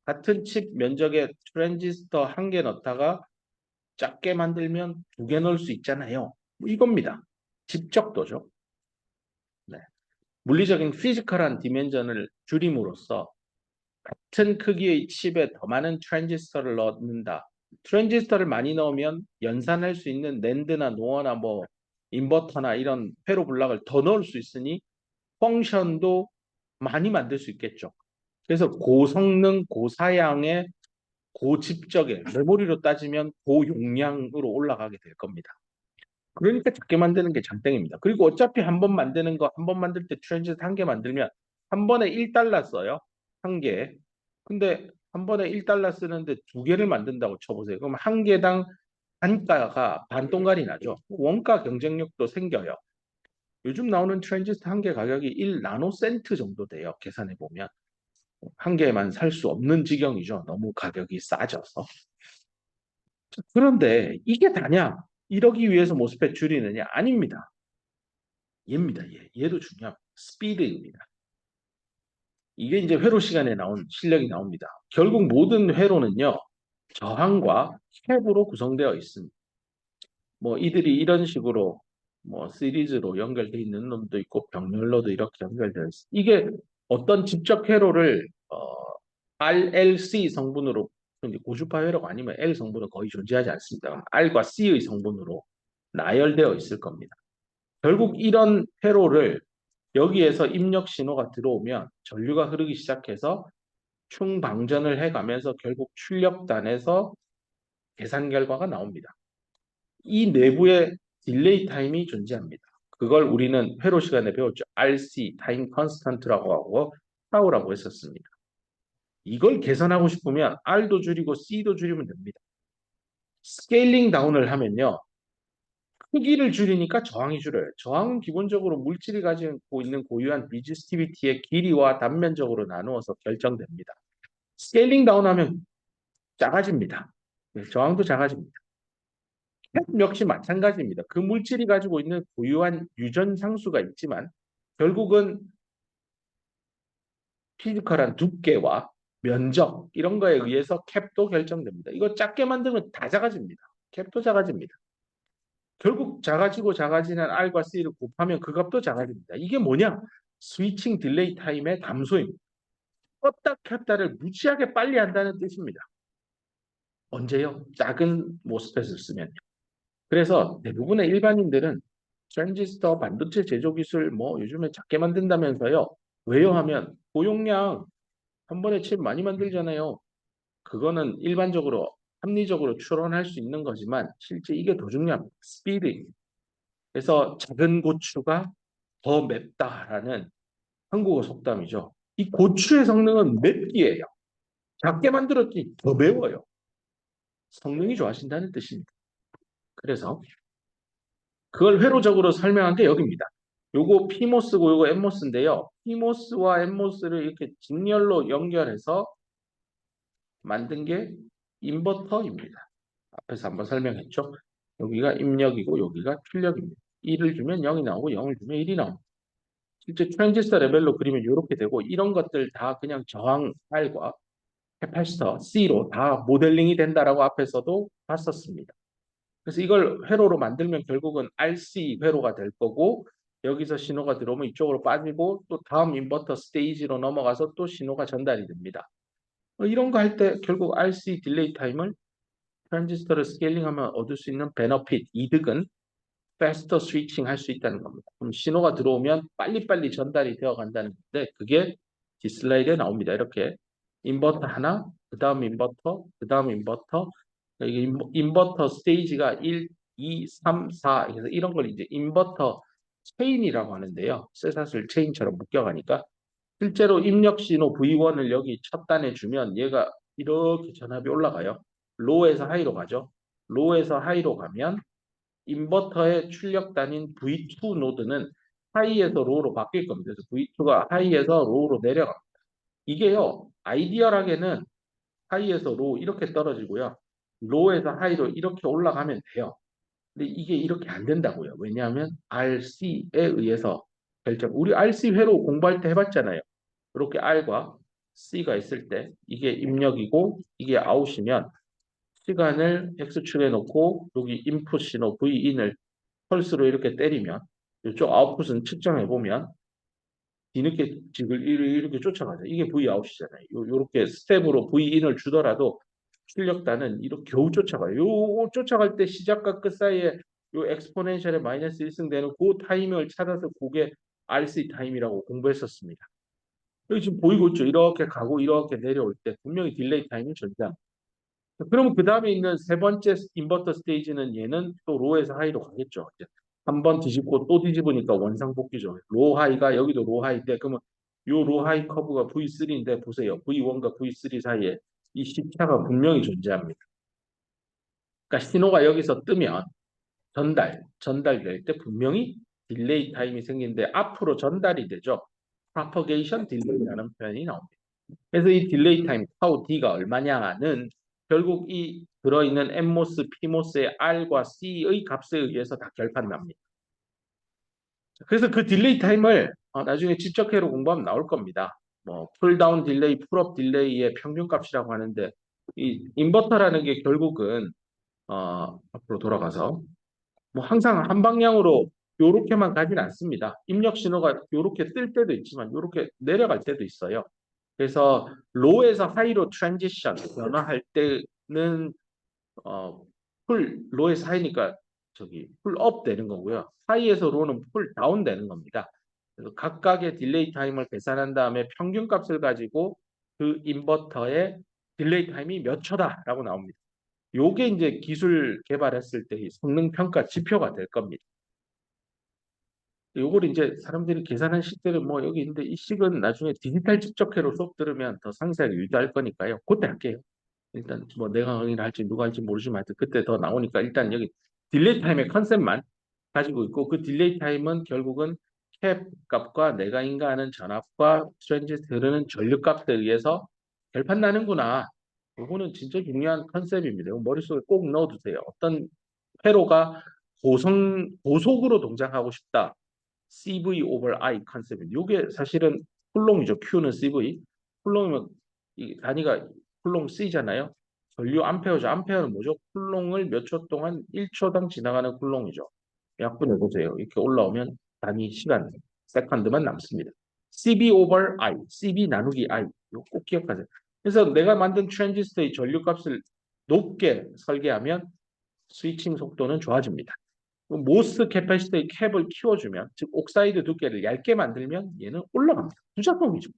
같은 칩 면적에 트랜지스터 한 개 넣다가 작게 만들면 두 개 넣을 수 있잖아요. 뭐 이겁니다. 집적도죠. 네. 물리적인 피지컬한 디멘전을 줄임으로써 같은 크기의 칩에 더 많은 트랜지스터를 넣는다. 트랜지스터를 많이 넣으면 연산할 수 있는 낸드나 노어나 뭐 인버터나 이런 회로 블락을 더 넣을 수 있으니 펑션도 많이 만들 수 있겠죠. 그래서 고성능, 고사양의 고집적의 메모리로 따지면 고용량으로 올라가게 될 겁니다. 그러니까 작게 만드는 게 장땡입니다. 그리고 어차피 한 번 만드는 거, 한 번 만들 때 트랜지스터 한 개 만들면 한 번에 1달러 써요. 한 개. 근데 한 번에 1달러 쓰는데 두 개를 만든다고 쳐보세요. 그럼 한 개당 단가가 반동갈이 나죠. 원가 경쟁력도 생겨요. 요즘 나오는 트랜지스터 한 개 가격이 1나노센트 정도 돼요. 계산해 보면. 한 개만 살 수 없는 지경이죠. 너무 가격이 싸져서. 그런데 이게 다냐? 이러기 위해서 모스펫 줄이느냐? 아닙니다. 얘입니다. 얘도 중요합니다. 스피드입니다. 이게 이제 회로 시간에 나온 실력이 나옵니다. 결국 모든 회로는요. 저항과 캡으로 구성되어 있습니다. 뭐 이들이 이런 식으로 뭐 시리즈로 연결되어 있는 놈도 있고 병렬로도 이렇게 연결되어 있습니다. 이게 어떤 직접 회로를 RLC 성분으로 고주파 회로가 아니면 L 성분은 거의 존재하지 않습니다. R과 C의 성분으로 나열되어 있을 겁니다. 결국 이런 회로를 여기에서 입력 신호가 들어오면 전류가 흐르기 시작해서 충방전을 해가면서 결국 출력단에서 계산 결과가 나옵니다. 이 내부에 딜레이 타임이 존재합니다. 그걸 우리는 회로 시간에 배웠죠. RC, 타임 컨스턴트라고 하고 타우라고 했었습니다. 이걸 계산하고 싶으면 R도 줄이고 C도 줄이면 됩니다. 스케일링 다운을 하면요. 크기를 줄이니까 저항이 줄어요. 저항은 기본적으로 물질이 가지고 있는 고유한 비지스티비티의 길이와 단면적으로 나누어서 결정됩니다. 스케일링 다운하면 작아집니다. 네, 저항도 작아집니다. 캡 역시 마찬가지입니다. 그 물질이 가지고 있는 고유한 유전 상수가 있지만 결국은 피지컬한 두께와 면적 이런 거에 의해서 캡도 결정됩니다. 이거 작게 만들면 다 작아집니다. 캡도 작아집니다. 결국 작아지고 작아지는 R과 C를 곱하면 그 값도 작아집니다. 이게 뭐냐? 스위칭 딜레이 타임의 감소입니다. 껐다 켰다를 무지하게 빨리 한다는 뜻입니다. 언제요? 작은 모스펫을 쓰면요. 그래서 대부분의 일반인들은 트랜지스터 반도체 제조 기술 뭐 요즘에 작게 만든다면서요. 왜요 하면 고용량 한 번에 칩 많이 만들잖아요. 그거는 일반적으로 합리적으로 추론할 수 있는 거지만 실제 이게 더 중요합니다. 스피드. 그래서 작은 고추가 더 맵다라는 한국어 속담이죠. 이 고추의 성능은 맵기예요. 작게 만들었지 더 매워요. 성능이 좋아진다는 뜻입니다. 그래서 그걸 회로적으로 설명한 게 여기입니다. 요거 PMOS고 요거 NMOS인데요. PMOS와 NMOS를 이렇게 직렬로 연결해서 만든 게 인버터입니다. 앞에서 한번 설명했죠. 여기가 입력이고 여기가 출력입니다. 1을 주면 0이 나오고 0을 주면 1이 나옵니다. 실제 트랜지스터 레벨로 그리면 이렇게 되고 이런 것들 다 그냥 저항 R과 캐파시터 C로 다 모델링이 된다라고 앞에서도 봤었습니다. 그래서 이걸 회로로 만들면 결국은 RC 회로가 될 거고 여기서 신호가 들어오면 이쪽으로 빠지고 또 다음 인버터 스테이지로 넘어가서 또 신호가 전달이 됩니다. 이런 거 할 때 결국 RC 딜레이 타임을 트랜지스터를 스케일링하면 얻을 수 있는 베너핏, 이득은 faster switching 할 수 있다는 겁니다. 그럼 신호가 들어오면 빨리빨리 전달이 되어 간다는 건데 그게 디스플레이에 나옵니다. 이렇게 인버터 하나, 그 다음 인버터, 그 다음 인버터 이게 인버터 스테이지가 1, 2, 3, 4 그래서 이런 걸 이제 인버터 체인이라고 하는데요. 쇠사슬 체인처럼 묶여가니까 실제로 입력 신호 V1을 여기 첫 단에 주면 얘가 이렇게 전압이 올라가요. 로에서 하이로 가죠. 로에서 하이로 가면 인버터의 출력 단인 V2 노드는 하이에서 로우로 바뀔 겁니다. 그래서 V2가 하이에서 로우로 내려갑니다. 이게요, 아이디얼하게는 하이에서 로우 이렇게 떨어지고요. 로우에서 하이로 이렇게 올라가면 돼요. 근데 이게 이렇게 안 된다고요. 왜냐하면 RC에 의해서 우리 RC 회로 공부할 때 해봤잖아요. 이렇게 R과 C가 있을 때 이게 입력이고 이게 아웃이면 시간을 X축에 놓고 여기 인풋 신호 V인을 펄스로 이렇게 때리면 이쪽 아웃풋은 측정해 보면 뒤늦게 지금 이렇게 쫓아가죠. 이게 V 아웃이잖아요. 요렇게 스텝으로 V인을 주더라도 출력단은 이렇게 겨우 쫓아가요. 요 쫓아갈 때 시작과 끝 사이에 요 엑스포넨셜의 마이너스 1승 되는 그 타이밍을 찾아서 그게 RC 타임이라고 공부했었습니다. 여기 지금 보이고 있죠. 이렇게 가고 이렇게 내려올 때 분명히 딜레이 타임이 존재합니다. 그러면 그 다음에 있는 세 번째 인버터 스테이지는 얘는 또 로에서 하이로 가겠죠. 한 번 뒤집고 또 뒤집으니까 원상복귀죠. 로 하이가 여기도 로 하이인데 그러면 요 로 하이 커브가 V3인데 보세요. V1과 V3 사이에 이 시차가 분명히 존재합니다. 그러니까 신호가 여기서 뜨면 전달될 때 분명히 딜레이 타임이 생기는데 앞으로 전달이 되죠. propagation delay라는 표현이 나옵니다. 그래서 이 딜레이 타임 타우 D가 얼마냐는 결국 이 들어있는 N모스, P모스의 R과 C의 값에 의해서 다 결판납니다. 그래서 그 딜레이 타임을 나중에 직접회로 공부하면 나올 겁니다. 뭐 풀다운 딜레이, 풀업 딜레이의 평균값이라고 하는데 이 인버터라는 게 결국은 앞으로 돌아가서 뭐 항상 한 방향으로 요렇게만 가진 않습니다. 입력 신호가 요렇게 뜰 때도 있지만 요렇게 내려갈 때도 있어요. 그래서 로에서 하이로 트랜지션 변화할 때는 풀 로에서 하이니까 저기 풀업 되는 거고요. 하이에서 로는 풀 다운 되는 겁니다. 그래서 각각의 딜레이 타임을 계산한 다음에 평균값을 가지고 그 인버터의 딜레이 타임이 몇 초다라고 나옵니다. 요게 이제 기술 개발했을 때 성능 평가 지표가 될 겁니다. 요걸 이제 사람들이 계산한 식들은 뭐 여기 있는데 이 식은 나중에 디지털 직접회로 수업 들으면 더 상세하게 유도할 거니까요. 그때 할게요. 일단 뭐 내가 강의를 할지 누가 할지 모르지만 하여튼 그때 더 나오니까 일단 여기 딜레이 타임의 컨셉만 가지고 있고 그 딜레이 타임은 결국은 캡 값과 내가 인가하는 전압과 스트레인지에서 흐르는 전류 값에 의해서 결판 나는구나. 요거는 진짜 중요한 컨셉입니다. 이거 머릿속에 꼭 넣어두세요. 어떤 회로가 고속으로 동작하고 싶다. CV over I 컨셉입니다. 이게 사실은 쿨롱이죠. Q는 CV. 쿨롱이면 이 단위가 쿨롱 C잖아요. 전류 암페어죠. 암페어는 뭐죠? 쿨롱을 몇 초 동안 1초당 지나가는 쿨롱이죠. 약분해 보세요. 이렇게 올라오면 단위 시간, 세컨드만 남습니다. CB over I, CB 나누기 I. 이거 꼭 기억하세요. 그래서 내가 만든 트랜지스터의 전류 값을 높게 설계하면 스위칭 속도는 좋아집니다. 모스 캐파시터의 캡을 키워주면, 즉 옥사이드 두께를 얇게 만들면 얘는 올라갑니다. 부작용이죠.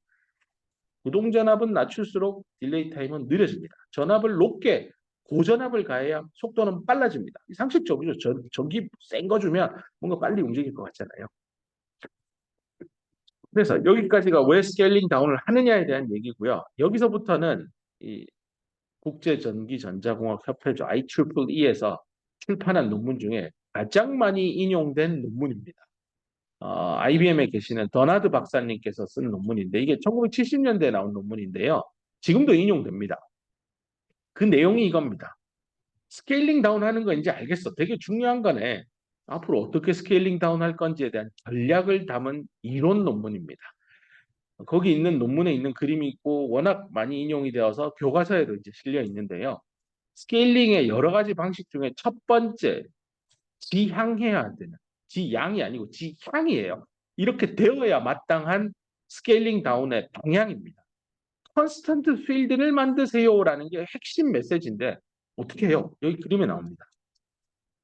구동전압은 낮출수록 딜레이 타임은 느려집니다. 전압을 높게 고전압을 가해야 속도는 빨라집니다. 상식적이죠. 전기 센 거 주면 뭔가 빨리 움직일 것 같잖아요. 그래서 여기까지가 왜 스케일링 다운을 하느냐에 대한 얘기고요. 여기서부터는 이 국제전기전자공학협회죠. IEEE에서 출판한 논문 중에 가장 많이 인용된 논문입니다. IBM에 계시는 더나드 박사님께서 쓴 논문인데 이게 1970년대에 나온 논문인데요. 지금도 인용됩니다. 그 내용이 이겁니다. 스케일링 다운 하는 거 이제 알겠어. 되게 중요한 거네. 앞으로 어떻게 스케일링 다운 할 건지에 대한 전략을 담은 이론 논문입니다. 거기 있는 논문에 있는 그림이 있고 워낙 많이 인용이 되어서 교과서에도 이제 실려 있는데요. 스케일링의 여러 가지 방식 중에 첫 번째, 지향해야 되는, 지양이 아니고 지향이에요. 이렇게 되어야 마땅한 스케일링 다운의 방향입니다. 컨스턴트 필드를 만드세요라는 게 핵심 메시지인데 어떻게 해요? 여기 그림에 나옵니다.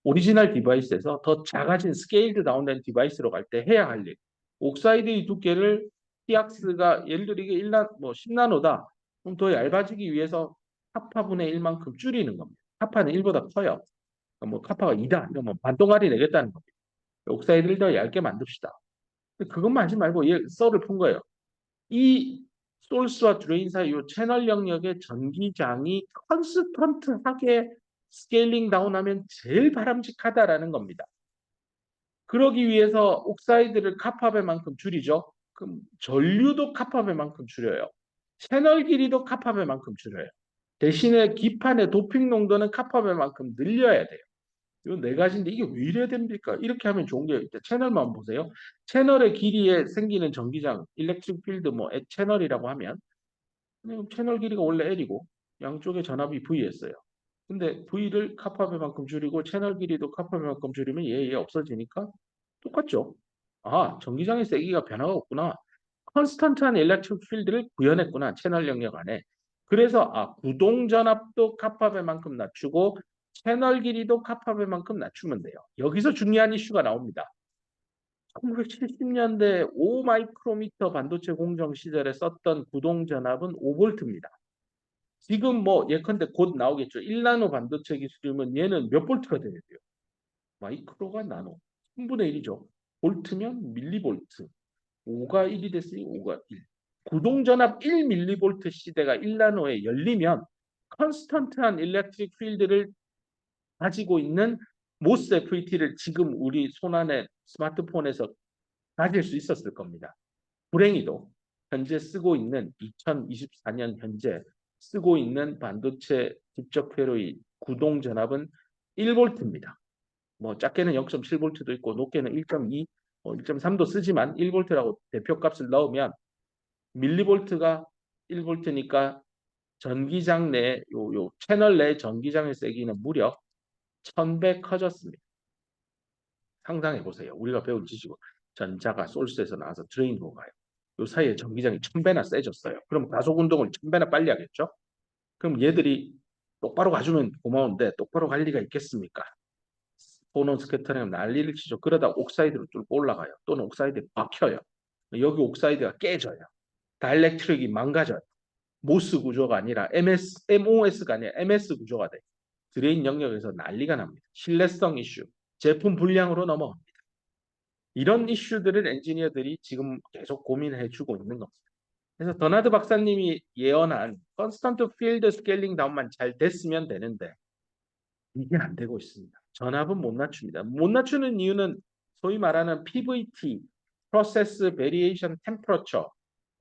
오리지널 디바이스에서 더 작아진 스케일드 다운된 디바이스로 갈 때 해야 할 일. 옥사이드의 두께를 TX가 예를 들어 이게 10나노다. 그럼 더 얇아지기 위해서 카파분의 1만큼 줄이는 겁니다. 카파는 1보다 커요. 뭐 카파가 2다. 이러면 반동알이 내겠다는 겁니다. 옥사이드를 더 얇게 만듭시다. 그것만 하지 말고 얘 썰을 푼 거예요. 이 소스와 드레인 사이 이 채널 영역의 전기장이 컨스턴트하게 스케일링 다운하면 제일 바람직하다라는 겁니다. 그러기 위해서 옥사이드를 카파벨만큼 줄이죠. 그럼 전류도 카파벨만큼 줄여요. 채널 길이도 카파벨만큼 줄여요. 대신에 기판의 도핑 농도는 카파벨만큼 늘려야 돼요. 이 네 가지인데 이게 왜 이래야 됩니까? 이렇게 하면 좋은 게 채널만 보세요. 채널의 길이에 생기는 전기장, 일렉트릭 필드 뭐 채널이라고 하면 채널 길이가 원래 L이고 양쪽에 전압이 V였어요. 근데 V를 카파벨만큼 줄이고 채널 길이도 카파벨만큼 줄이면 얘 없어지니까 똑같죠. 아, 전기장의 세기가 변화가 없구나. 컨스턴트한 일렉트릭 필드를 구현했구나. 채널 영역 안에. 그래서 구동 전압도 카파벨만큼 낮추고 채널 길이도 카파벨만큼 낮추면 돼요. 여기서 중요한 이슈가 나옵니다. 1970년대 5 마이크로미터 반도체 공정 시절에 썼던 구동 전압은 5볼트입니다. 지금 뭐 예컨대 곧 나오겠죠. 1나노 반도체 기술이면 얘는 몇 볼트가 돼야 돼요? 마이크로가 나노. 3분의 1이죠. 볼트면 밀리볼트. 5가 1이 됐으니 5가 1. 구동전압 1밀리볼트 시대가 1나노에 열리면 컨스턴트한 일렉트릭 필드를 가지고 있는 모스 FET를 지금 우리 손안에 스마트폰에서 가질 수 있었을 겁니다. 불행히도 현재 쓰고 있는 2024년 현재 쓰고 있는 반도체 직접 회로의 구동 전압은 1볼트입니다. 뭐 작게는 0.7볼트도 있고 높게는 1.2, 1.3도 쓰지만 1볼트라고 대표값을 넣으면 밀리볼트가 1볼트니까 전기장 내 요 채널 내 전기장의 세기는 무려 1000배 커졌습니다. 상상해 보세요. 우리가 배운 지식은 전자가 소스에서 나와서 드레인으로 가요. 요 사이에 전기장이 1000배나 세졌어요. 그럼 가속 운동을 1000배나 빨리 하겠죠? 그럼 얘들이 똑바로 가주면 고마운데 똑바로 갈 리가 있겠습니까? 포논 스캐터링 난리를 치죠. 그러다 옥사이드로 뚫고 올라가요. 또는 옥사이드에 박혀요. 여기 옥사이드가 깨져요. 다일렉트릭이 망가져요. 모스 구조가 아니라 MOS가 아니라 MS 구조가 돼요. 드레인 영역에서 난리가 납니다. 신뢰성 이슈, 제품 불량으로 넘어갑니다. 이런 이슈들을 엔지니어들이 지금 계속 고민해주고 있는 겁니다. 그래서 더나드 박사님이 예언한 컨스턴트 필드 스케일링 다운만 잘 됐으면 되는데 이게 안 되고 있습니다. 전압은 못 낮춥니다. 못 낮추는 이유는 소위 말하는 PVT, Process Variation Temperature,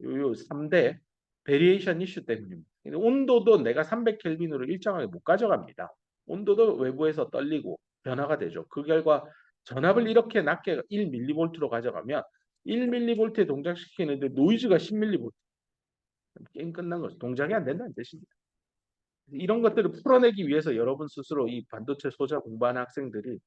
요 3대 베리에이션 이슈 때문입니다. 온도도 내가 300켈빈으로 일정하게 못 가져갑니다. 온도도 외부에서 떨리고 변화가 되죠. 그 결과 전압을 이렇게 낮게 1mV로 가져가면 1mV에 동작시키는데 노이즈가 10mV. 게임 끝난 거죠. 동작이 안 된다는 뜻입니다. 이런 것들을 풀어내기 위해서 여러분 스스로 이 반도체 소자 공부하는 학생들이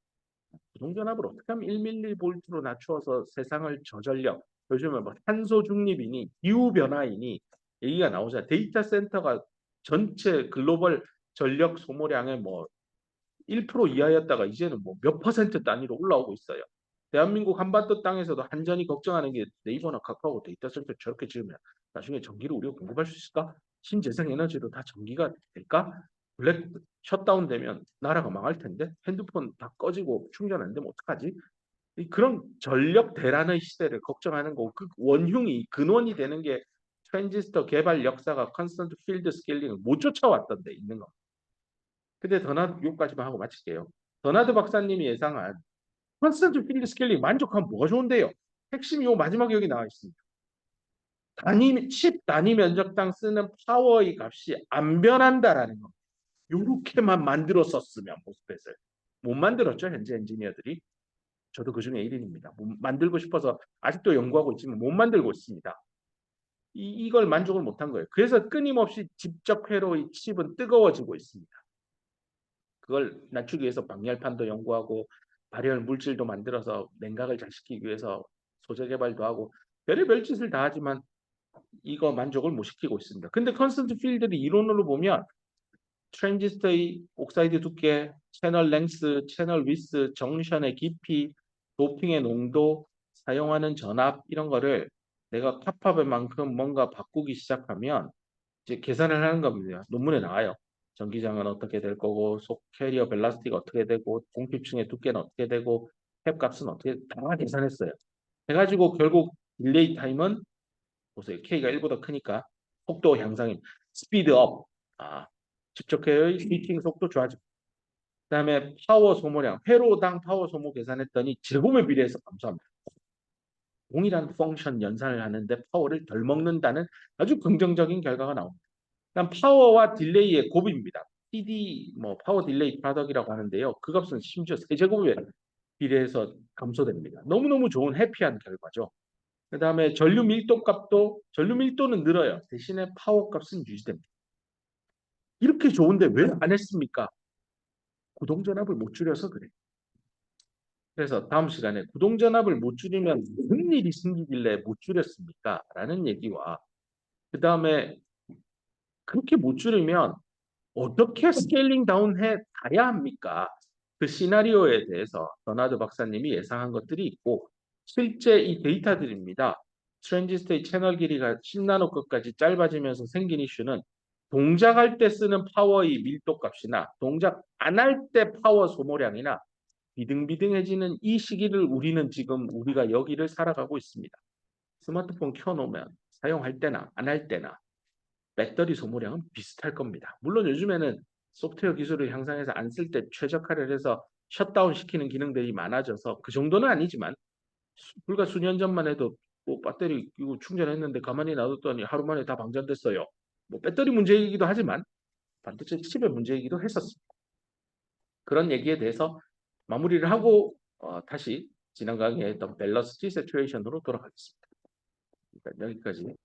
구동전압을 어떻게 하면 1mV로 낮추어서 세상을 저전력, 요즘에 뭐 탄소 중립이니 기후 변화이니 얘기가 나오잖아요. 데이터 센터가 전체 글로벌 전력 소모량의 뭐 1% 이하였다가 이제는 뭐 몇 퍼센트 단위로 올라오고 있어요. 대한민국 한반도 땅에서도 한전이 걱정하는 게 네이버나 카카오 데이터 센터 저렇게 지으면 나중에 전기를 우리가 공급할 수 있을까? 신재생 에너지로 다 전기가 될까? 블랙 셧다운 되면 나라가 망할 텐데 핸드폰 다 꺼지고 충전 안 되면 어떡하지? 그런 전력 대란의 시대를 걱정하는 거고 그 원흉이 근원이 되는 게 트랜지스터 개발 역사가 컨스턴트 필드 스케일링을 못 쫓아왔던 데 있는 거. 근데 더나드 요까지만 하고 마칠게요. 더나드 박사님이 예상한 컨스턴트 필드 스케일링 만족하면 뭐가 좋은데요? 핵심이 요 마지막에 여기 나와 있습니다. 칩 단위 면적당 쓰는 파워의 값이 안 변한다라는 거. 요렇게만 만들었었으면 모스펫을 못 만들었죠 현재 엔지니어들이. 저도 그 중에 1인입니다. 만들고 싶어서 아직도 연구하고 있지만 못 만들고 있습니다. 이걸 만족을 못한 거예요. 그래서 끊임없이 직접 회로의 칩은 뜨거워지고 있습니다. 그걸 낮추기 위해서 방열판도 연구하고 발열 물질도 만들어서 냉각을 잘 시키기 위해서 소재 개발도 하고 별의별 짓을 다 하지만 이거 만족을 못 시키고 있습니다. 근데 컨스턴트 필드를 이론으로 보면 트랜지스터의 옥사이드 두께, 채널 랭스, 채널 위스, 정션의 깊이, 도핑의 농도, 사용하는 전압 이런 거를 내가 카파벨만큼 뭔가 바꾸기 시작하면 이제 계산을 하는 겁니다. 논문에 나와요. 전기장은 어떻게 될 거고, 속 캐리어 벨라스티가 어떻게 되고, 공필층의 두께는 어떻게 되고, 캡 값은 어떻게 다 계산했어요. 해가지고 결국 딜레이 타임은 보세요. K가 1보다 크니까 속도 향상이 스피드 업. 아, 직접해의 히팅 속도 좋아지고 그다음에 파워 소모량, 회로당 파워 소모 계산했더니 제곱에 비례해서 감소합니다. 동일한 펑션 연산을 하는데 파워를 덜 먹는다는 아주 긍정적인 결과가 나옵니다. 그다음 파워와 딜레이의 곱입니다. PD 뭐 파워 딜레이 프로덕이라고 하는데요. 그 값은 심지어 세제곱에 비례해서 감소됩니다. 너무너무 좋은 해피한 결과죠. 그다음에 전류 밀도 값도 전류 밀도는 늘어요. 대신에 파워 값은 유지됩니다. 이렇게 좋은데 왜 안 했습니까? 구동전압을 못 줄여서 그래. 그래서 다음 시간에 구동전압을 못 줄이면 무슨 일이 생기길래 못 줄였습니까? 라는 얘기와 그 다음에 그렇게 못 줄이면 어떻게 스케일링 다운 해 가야 합니까? 그 시나리오에 대해서 버나드 박사님이 예상한 것들이 있고 실제 이 데이터들입니다. 트랜지스터의 채널 길이가 10나노 것까지 짧아지면서 생긴 이슈는 동작할 때 쓰는 파워의 밀도 값이나 동작 안 할 때 파워 소모량이나 비등비등해지는 이 시기를 우리는 지금 우리가 여기를 살아가고 있습니다. 스마트폰 켜놓으면 사용할 때나 안 할 때나 배터리 소모량은 비슷할 겁니다. 물론 요즘에는 소프트웨어 기술을 향상해서 안 쓸 때 최적화를 해서 셧다운 시키는 기능들이 많아져서 그 정도는 아니지만 불과 수년 전만 해도 뭐 배터리 끼고 충전했는데 가만히 놔뒀더니 하루 만에 다 방전됐어요. 뭐 배터리 문제이기도 하지만 반도체 칩의 문제이기도 했었습니다. 그런 얘기에 대해서 마무리를 하고 다시 지난 강의에 했던 밸런스 세츄레이션으로 돌아가겠습니다. 여기까지.